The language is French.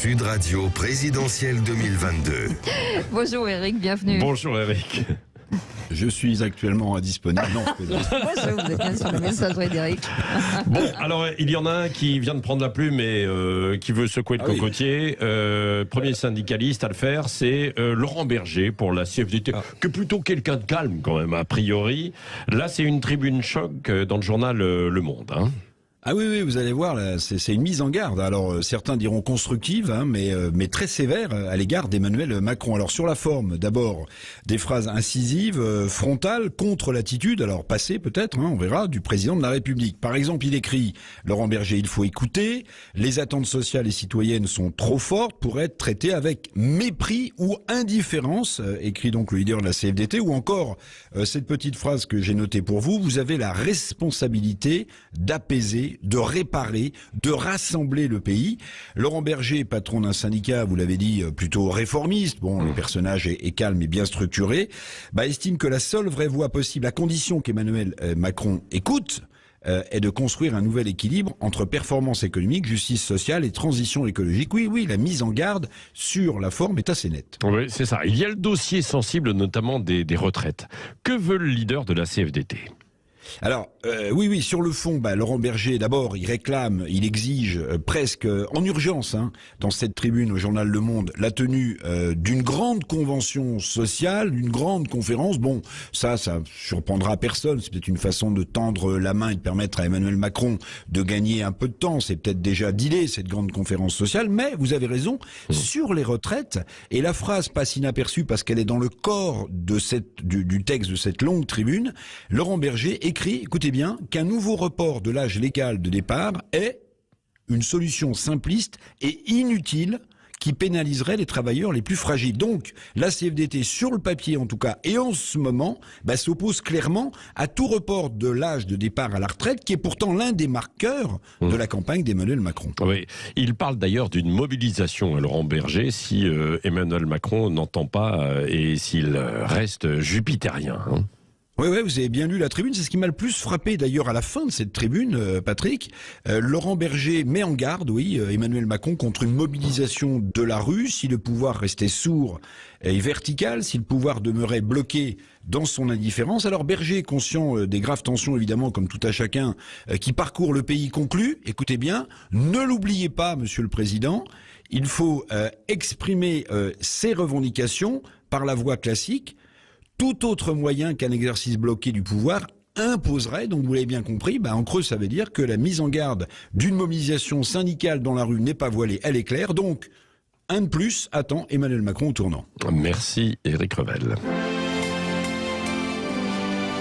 Sud Radio présidentielle 2022. Bonjour Eric, bienvenue. Bonjour Eric. Je suis actuellement disponible. Non, Bonjour, vous êtes bien sur le messagerie d'Eric. Bon, alors il y en a un qui vient de prendre la plume et qui veut secouer le cocotier. Premier syndicaliste à le faire, c'est Laurent Berger pour la CFDT, qui est plutôt quelqu'un de calme quand même, a priori. Là, c'est une tribune choc dans le journal Le Monde. Hein. Ah oui, vous allez voir, là, c'est une mise en garde. Alors certains diront constructive, hein, mais très sévère à l'égard d'Emmanuel Macron. Alors sur la forme, d'abord des phrases incisives, frontales, contre l'attitude, alors passée peut-être, hein, on verra, du président de la République. Par exemple, il écrit, Laurent Berger, il faut écouter, les attentes sociales et citoyennes sont trop fortes pour être traitées avec mépris ou indifférence, écrit donc le leader de la CFDT, ou encore cette petite phrase que j'ai notée pour vous, vous avez la responsabilité d'apaiser, de réparer, de rassembler le pays. Laurent Berger, patron d'un syndicat, vous l'avez dit, plutôt réformiste, bon, le personnage est calme et bien structuré, estime que la seule vraie voie possible, à condition qu'Emmanuel Macron écoute, est de construire un nouvel équilibre entre performance économique, justice sociale et transition écologique. Oui, la mise en garde sur la forme est assez nette. Oui, c'est ça. Il y a le dossier sensible, notamment des retraites. Que veut le leader de la CFDT ? Alors, oui, sur le fond, Laurent Berger, d'abord, il réclame, il exige presque en urgence, hein, dans cette tribune au journal Le Monde, la tenue d'une grande convention sociale, d'une grande conférence. Bon, ça surprendra personne. C'est peut-être une façon de tendre la main et de permettre à Emmanuel Macron de gagner un peu de temps. C'est peut-être déjà dealé, cette grande conférence sociale. Mais vous avez raison, sur les retraites, et la phrase passe inaperçue parce qu'elle est dans le corps de du texte de cette longue tribune, Laurent Berger écrit, écoutez bien, qu'un nouveau report de l'âge légal de départ est une solution simpliste et inutile qui pénaliserait les travailleurs les plus fragiles. Donc, la CFDT, sur le papier en tout cas, et en ce moment, s'oppose clairement à tout report de l'âge de départ à la retraite, qui est pourtant l'un des marqueurs de la campagne d'Emmanuel Macron. Oui, il parle d'ailleurs d'une mobilisation, Laurent Berger, si Emmanuel Macron n'entend pas et s'il reste jupitérien. Hein. Oui, vous avez bien lu la tribune. C'est ce qui m'a le plus frappé d'ailleurs à la fin de cette tribune, Patrick. Laurent Berger met en garde, Emmanuel Macron contre une mobilisation de la rue si le pouvoir restait sourd et vertical, si le pouvoir demeurait bloqué dans son indifférence. Alors Berger, conscient des graves tensions évidemment comme tout à chacun qui parcourt le pays, conclut, écoutez bien, ne l'oubliez pas, Monsieur le Président, il faut exprimer ses revendications par la voie classique. Tout autre moyen qu'un exercice bloqué du pouvoir imposerait, donc vous l'avez bien compris, en creux ça veut dire que la mise en garde d'une mobilisation syndicale dans la rue n'est pas voilée, elle est claire, donc un de plus attend Emmanuel Macron au tournant. Merci Éric Revel.